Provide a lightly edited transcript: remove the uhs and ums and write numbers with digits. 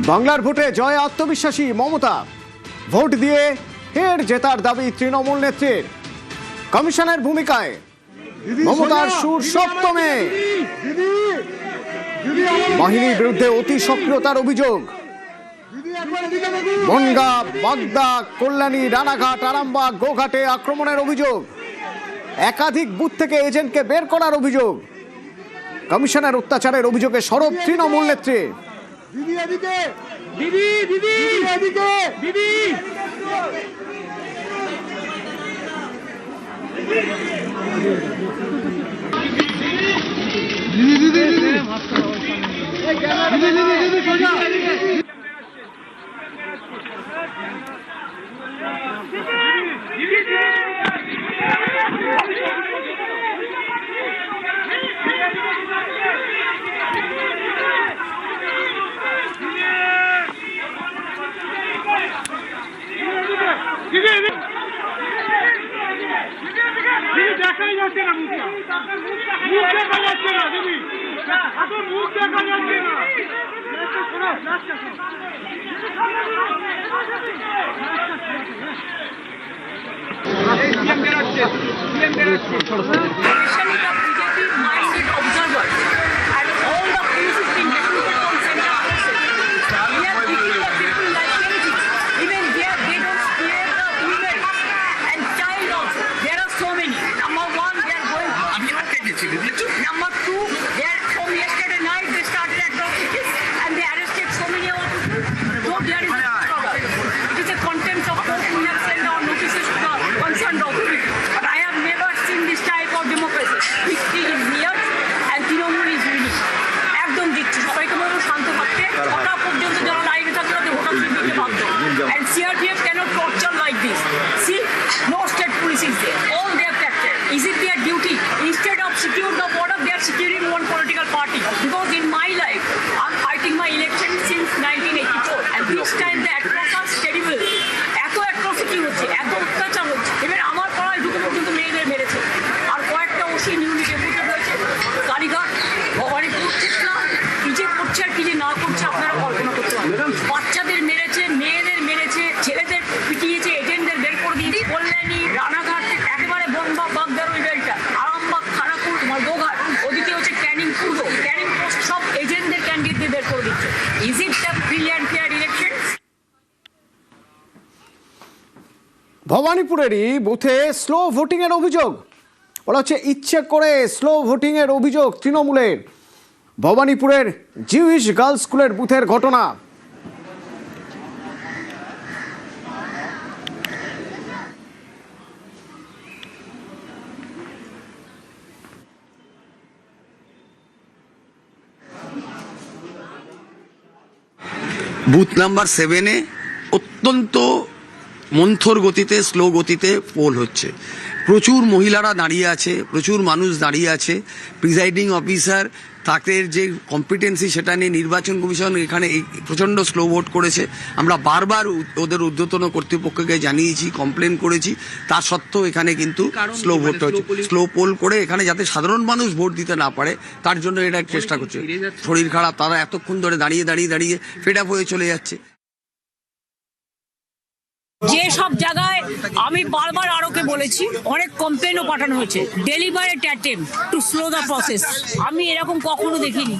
বাংলার ভোটে জয় আত্মবিশ্বাসী মমতা, ভোট দিয়ে ফের জেতার দাবি তৃণমূল নেত্রীর। কমিশনের ভূমিকায় মমতার সুর সপ্তমে, বাহিনীর বিরুদ্ধে অতি সক্রিয়তার অভিযোগ। বনগাঁ, বাগদা, কল্যাণী, রানাঘাট, আরামবাগ, গোঘাটে আক্রমণের অভিযোগ। একাধিক বুথ থেকে এজেন্টকে বের করার অভিযোগ। কমিশনের অত্যাচারের অভিযোগে সরব তৃণমূল নেত্রী। দেখাই যাচ্ছে না, মুখ দেখা যাচ্ছে না দিদি, মুখ দেখা যাচ্ছে না। Number two, from yesterday night they started atrocities and they arrested so many of people. Though there is a struggle. It is a contempt of court. We have sent our notices to the concerned authority. But I have never seen this type of democracy. Victory is here and Trinamool is winning. একদম দিচ্ছি সবাইকে বলবো শান্ত থাকতে, ওটা পর্যন্ত যারা লাইনে থাকবে তাদের ভোটার দিতে বাধ্য। And CRPF cannot torture like this. See, no state police is there. All they have captured. Is it their duty? Instead of secure the border, they are securing one political party. Because in my life, I'm fighting my election since 1984. And this time the atrocities terrible. এত atrocity হচ্ছে, এত অত্যাচার হচ্ছে। এবার আমার পাড়ায় ঢুকে পর্যন্ত মেয়েদের মেরেছে। আর কয়েকটা ওসি নিউলি ডেপুটেড হয়েছে। কালীঘাট, ভবানীপুর, চেতলা, কি যে করছে আর কি যে না করছে আপনারা কল্পনা করতে পারবেন। বাচ্চাদের মেরেছে, মেয়েদের মেরেছে, ছেলেদের পিটিয়েছে, এজেন্টদের বের করে দিয়েছে। কল্যাণী, রানাঘাট, একেবারে বনগাঁ, বাগদার ওই বেলটা, আরামবাগ, খানাকুল, গোঘাট, ওদিকে হচ্ছে ক্যানিং পূর্ব, ক্যানিং পোস্ট, সব এজেন্টদের ক্যান্ডিডেটদের বের করে দিচ্ছে। Is it the free and fair election? ভবানীপুরেরই বুথে স্লো ভোটিং এর অভিযোগ। বলা হচ্ছে ইচ্ছে করে স্লো ভোটিং এর অভিযোগ তৃণমূলের। ভবানীপুরের জিউইশ গার্লস স্কুলের বুথের ঘটনা। বুথ নাম্বার 7-এ অত্যন্ত মন্থর গতিতে, স্লো গতিতে পোল হচ্ছে। প্রচুর মহিলারা দাঁড়িয়ে আছে, প্রচুর মানুষ দাঁড়িয়ে আছে। প্রিজাইডিং অফিসার তাদের যে কম্পিটেন্সি সেটা নিয়ে নির্বাচন কমিশন এখানে প্রচণ্ড স্লো ভোট করেছে। আমরা বারবার ওদের ঊর্ধ্বতন কর্তৃপক্ষকে জানিয়েছি, কমপ্লেন করেছি, তা সত্ত্বেও এখানে কিন্তু স্লো ভোট হচ্ছে। স্লো পোল করে এখানে যাতে সাধারণ মানুষ ভোট দিতে না পারে তার জন্য এটা চেষ্টা করছে। শরীর খারাপ, তারা এতক্ষণ ধরে দাঁড়িয়ে দাঁড়িয়ে দাঁড়িয়ে ফেড আপ হয়ে চলে যাচ্ছে। যে সব জায়গায় আমি বারবার আরোকে বলেছি, অনেক কমপ্লেনও পাঠানো হয়েছে। Delivered attempt to slow the process. আমি এরকম কখনো দেখিনি।